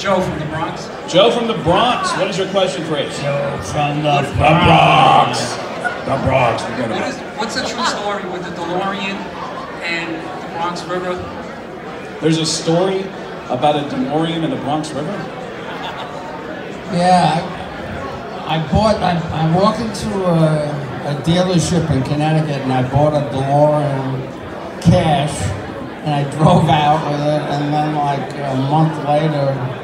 Joe from the Bronx. Joe from the Bronx. What is your question for Ace? Joe from the Bronx. The Bronx. What's the true story with the DeLorean and the Bronx River? There's a story about a DeLorean in the Bronx River? Yeah, I walked into a dealership in Connecticut and I bought a DeLorean cash and I drove out with it, and then like a month later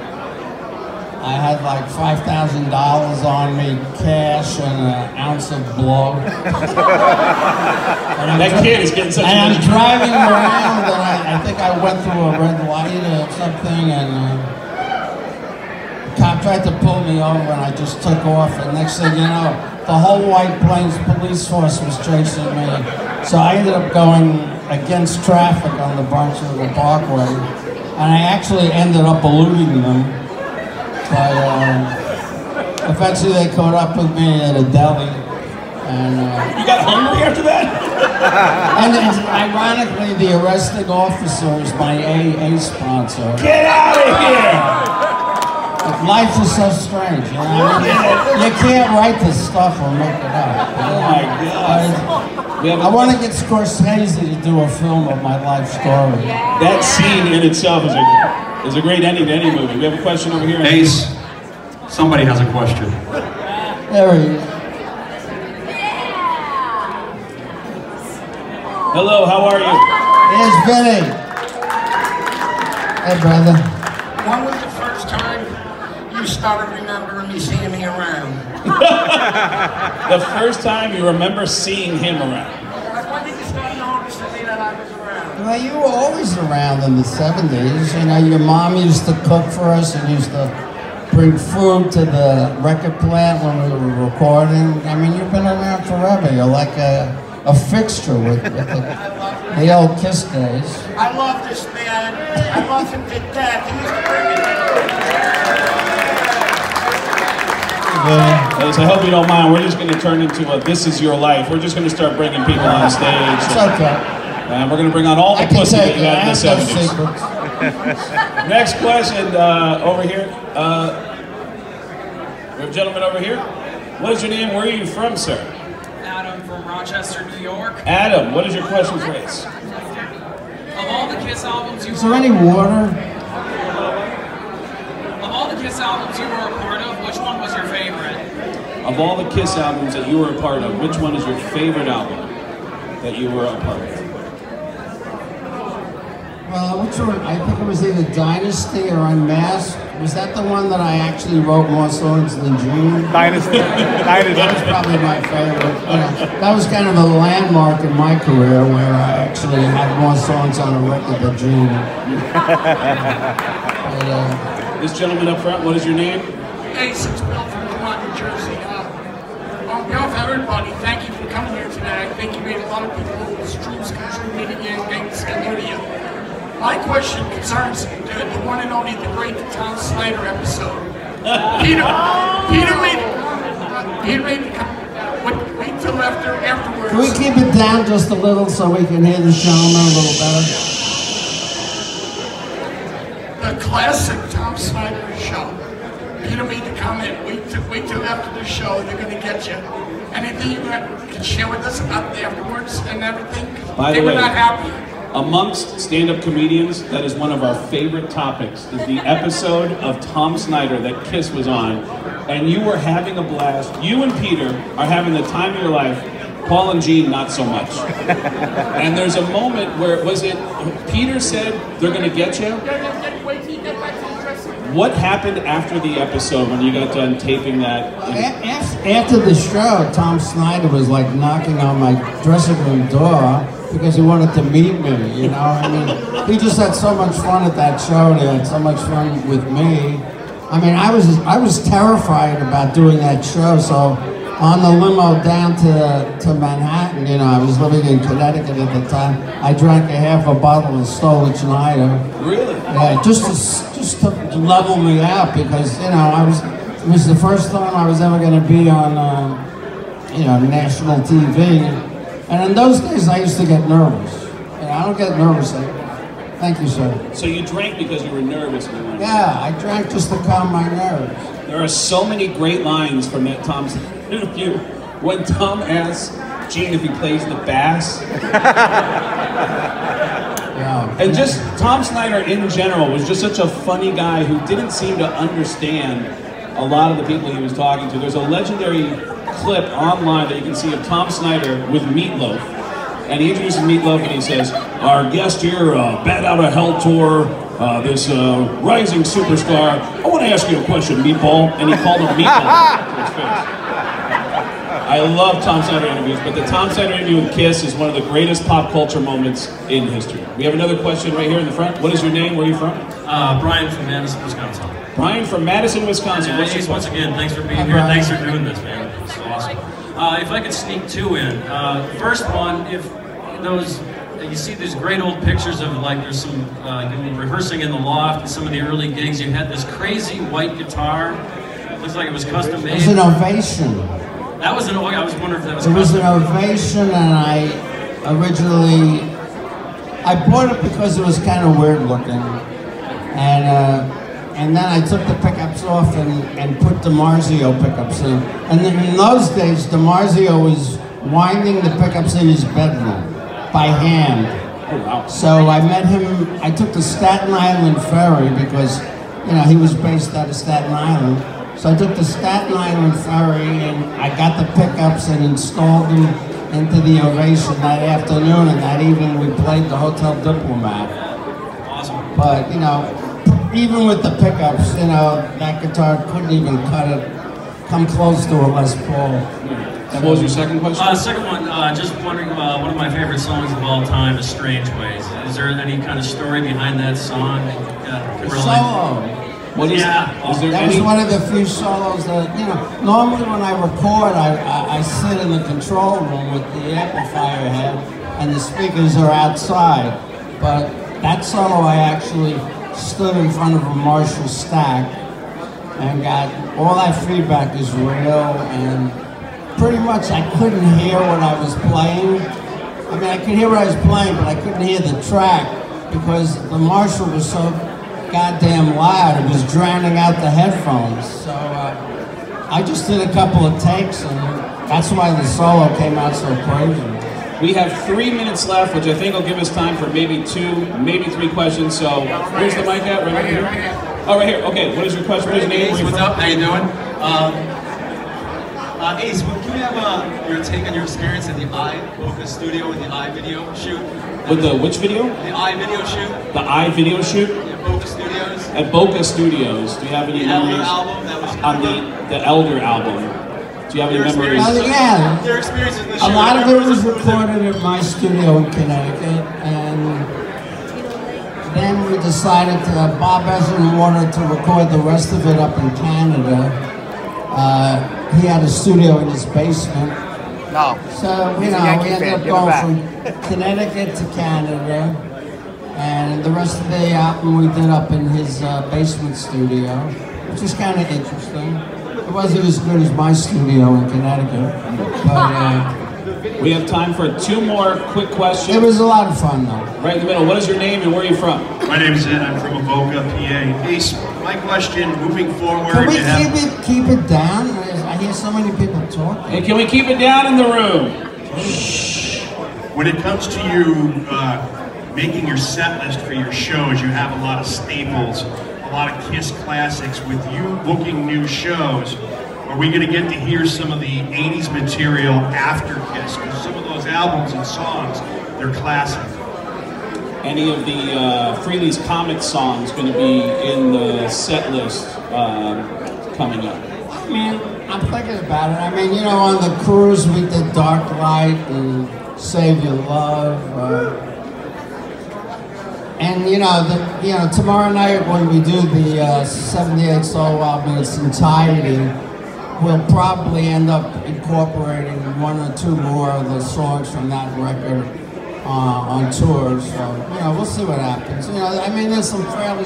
I had like $5,000 on me cash and an ounce of blow. That kid is getting such a... And I'm driving around and I think I went through a red light or something, and the cop tried to pull me over and I just took off, and next thing you know, the whole White Plains police force was chasing me. So I ended up going against traffic on the Bronx River Parkway, and I actually ended up eluding them. But eventually they caught up with me at a deli, and you got hungry after that? And ironically, the arresting officer is my AA sponsor. Get out of here! Life is so strange, you know. I mean, you can't write this stuff or make it up. Oh my God! I want to get Scorsese to do a film of my life story. That scene in itself is a great ending to any movie. We have a question over here. Ace, somebody has a question. There he is. Hello, how are you? Here's Vinny. Hey, brother. When was the first time you started remembering me seeing me around? The first time you remember seeing him around? When did you start noticing me that I was around? Well, you were always around in the 70s. You know, your mom used to cook for us and used to bring food to the record plant when we were recording. I mean, you've been around forever. You're like a fixture with the old KISS days. I love this man. I love him to death. He used to bring me. I hope you don't mind. We're just going to turn into a This Is Your Life. We're just going to start bringing people on stage. It's okay. And we're going to bring on all the pussy that you had in the 70s. Next question over here. We have a gentleman over here. What is your name? Where are you from, sir? Adam from Rochester, New York. Adam, what is your question for Ace? Of all the KISS albums you Is there any water? Of all the KISS albums you were a part of, which one was your favorite? Of all the KISS albums that you were a part of, which one is your favorite album that you were a part of? Well, which one? I think it was either Dynasty or Unmasked. Was that the one that I actually wrote more songs than June? Dynasty. That was probably my favorite. You know, that was kind of a landmark in my career where I actually had more songs on a record than June. This gentleman up front, what is your name? Ace, it's Bill from Vermont, New Jersey. On behalf of everybody, thank you for coming here today. I think you made a lot of people's dreams come true meeting you and getting to know you. My question concerns the one and only, the great Tom Snyder episode. Peter made it come. Wait till afterwards. Can we keep it down just a little so we can hear this gentleman a little better? The classic Tom Snyder show. Peter made the comment, wait till after the show, they're going to get you. Anything you can share with us about the afterwards and everything? By they the were way, not happy. Amongst stand-up comedians, that is one of our favorite topics, is the episode of Tom Snyder that KISS was on, and you were having a blast. You and Peter are having the time of your life. Paul and Gene, not so much. And there's a moment where, was it, Peter said, they're gonna get you? What happened after the episode when you got done taping that? After the show, Tom Snyder was like knocking on my dressing room door because he wanted to meet me, you know? I mean, he just had so much fun at that show, and he had so much fun with me. I mean, I was terrified about doing that show, so on the limo down to Manhattan, you know, I was living in Connecticut at the time, I drank a half a bottle of Stolen Schneider. Really? Yeah, just to level me out, because, you know, it was the first time I was ever going to be on, you know, national TV. And in those days, I used to get nervous. You know, I don't get nervous anymore. Thank you, sir. So you drank because you were nervous. Yeah, I drank just to calm my nerves. There are so many great lines from that Tom's interview. When Tom asks Gene if he plays the bass. Yeah. And just Tom Snyder in general was just such a funny guy who didn't seem to understand a lot of the people he was talking to. There's a legendary clip online that you can see of Tom Snyder with Meatloaf. And he introduces Meatloaf and he says, our guest here, Bat Out of Hell tour, this rising superstar. I want to ask you a question, Meatball. And he called him Meatball to his face. I love Tom Snyder interviews, but the Tom Snyder interview with KISS is one of the greatest pop culture moments in history. We have another question right here in the front. What is your name? Where are you from? Brian from Madison, Wisconsin. Brian from Madison, Wisconsin. Ace, once again, thanks for being here. Thanks for doing this, man. It's awesome. If I could sneak two in. First one, if those, you see these great old pictures of like there's some you rehearsing in the loft and some of the early gigs. You had this crazy white guitar. Looks like it was custom made. It was an Ovation. That was an. I was wondering if that was. It was an Ovation, and I bought it because it was kind of weird looking, and then I took the pickups off and put DiMarzio pickups in. And then in those days, DiMarzio was winding the pickups in his bedroom by hand. Oh, wow. So I met him. I took the Staten Island ferry because, you know, he was based out of Staten Island. So I took the Staten Island ferry and I got the pickups and installed them into the Ovation that afternoon, and that evening we played the Hotel Diplomat. Awesome. But, you know, even with the pickups, you know, that guitar couldn't even come close to a Les Paul. And what was your second question? Second one, just wondering, one of my favorite songs of all time is Strange Ways. Is there any kind of story behind that song that you can relate? Solo. What is, Yeah. is there That any? was one of the few solos that, you know, normally when I record, I sit in the control room with the amplifier head and the speakers are outside. But that solo I actually stood in front of a Marshall stack and got, all that feedback is real, and pretty much I couldn't hear what I was playing. I mean, I could hear what I was playing, but I couldn't hear the track because the Marshall was so goddamn loud. It was drowning out the headphones. So I just did a couple of takes, and that's why the solo came out so crazy. We have 3 minutes left, which I think will give us time for maybe 2, maybe 3 questions. So where's the mic at? Right here? Oh, right here. Okay, what is your question? What is your name? Ace, what's up? How you doing? Ace, can we have your take on your experience at the Boca studio with the video shoot? With the which video? The video shoot. The video shoot? Yeah, Boca Studios. At Boca Studios. Do you have any The Elder memories? album that was On the Elder album. Do you have any memories? Yeah. Their experiences in the shoot. A lot of it was recorded at my studio in Connecticut, and then we decided to, Bob Ezrin wanted to record the rest of it up in Canada. He had a studio in his basement. No. So, you know, we ended up going from Connecticut to Canada, and the rest of the album we did up in his basement studio, which was kind of interesting. It wasn't as good as my studio in Connecticut, but We have time for 2 more quick questions. it was a lot of fun, though. Right in the middle. What is your name and where are you from? My name is Ed. I'm from Avoca, PA. Ace, my question, moving forward, Can we you have... keep it down? I hear so many people talking. Hey, can we keep it down in the room? When it comes to you making your set list for your shows, you have a lot of staples, a lot of KISS classics. With you booking new shows, are we going to get to hear some of the 80s material after KISS? Because some of those albums and songs, they're classic. Any of the Frehley's Comet songs going to be in the set list coming up? I mean, I'm thinking about it. I mean, you know, on the cruise we did Dark Light and Save Your Love. And you know, tomorrow night when we do the 78 solo album in its entirety, we'll probably end up incorporating 1 or 2 more of the songs from that record on tours. So, you know, we'll see what happens. You know, I mean, there's some fairly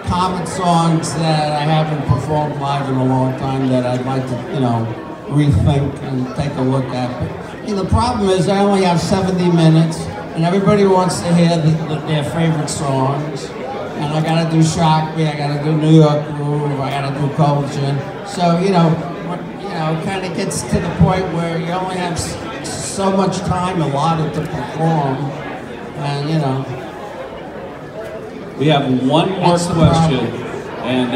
common songs that I haven't performed live in a long time that I'd like to, you know, rethink and take a look at. But, you know, the problem is I only have 70 minutes, and everybody wants to hear their favorite songs. And I gotta do Shock Me, I gotta do New York Groove, I gotta do Cold Gin. So, you know, it kind of gets to the point where you only have so much time allotted to perform, and you know. We have one more question, and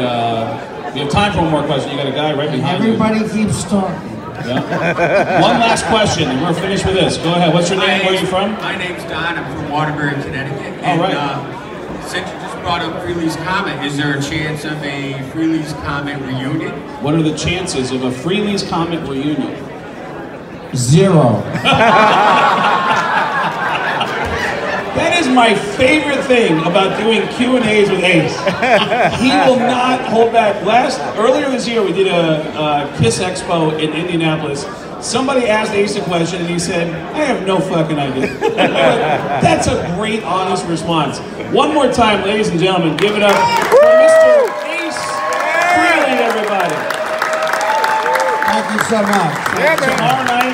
we have time for one more question. You got a guy right behind you. Everybody keeps talking. Yeah. One last question, and we're finished with this. Go ahead. What's your name? Where are you from? My name's Don. I'm from Waterbury, Connecticut. All right. And since you just brought up Frehley's Comet, is there a chance of a Frehley's Comet reunion? What are the chances of a Frehley's Comet reunion? 0. That is my favorite thing about doing Q&As with Ace. He will not hold back. Earlier this year, we did a KISS EXPO in Indianapolis. Somebody asked Ace a question, and he said, I have no fucking idea. That's a great, honest response. One more time, ladies and gentlemen, give it up for Mr. Ace Frehley, everybody. Thank you so much. Yeah, tomorrow night,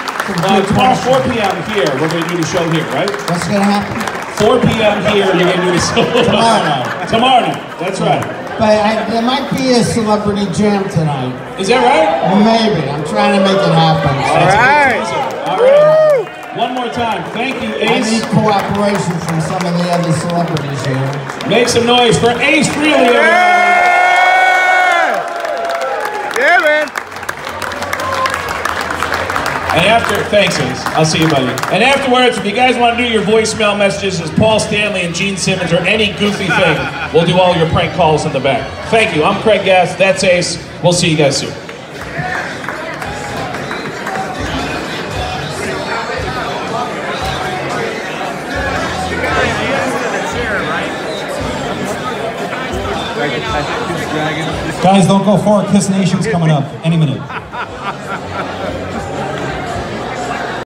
tomorrow 4 p.m. here, we're going to do the show here, right? What's going to happen? 4 p.m. here, you're going to do the show. Tomorrow night. Tomorrow night, that's right. But there might be a celebrity jam tonight. Is that right? Maybe. I'm trying to make it happen. All right. One more time. Thank you, Ace. I need cooperation from some of the other celebrities here. Make some noise for Ace Frehley. Yeah, man. And thanks, Ace. I'll see you, buddy. And afterwards, if you guys want to do your voicemail messages as Paul Stanley and Gene Simmons or any goofy thing, we'll do all your prank calls in the back. Thank you. I'm Craig Gass. That's Ace. We'll see you guys soon. Guys, don't go far. KISS Nation's coming up any minute.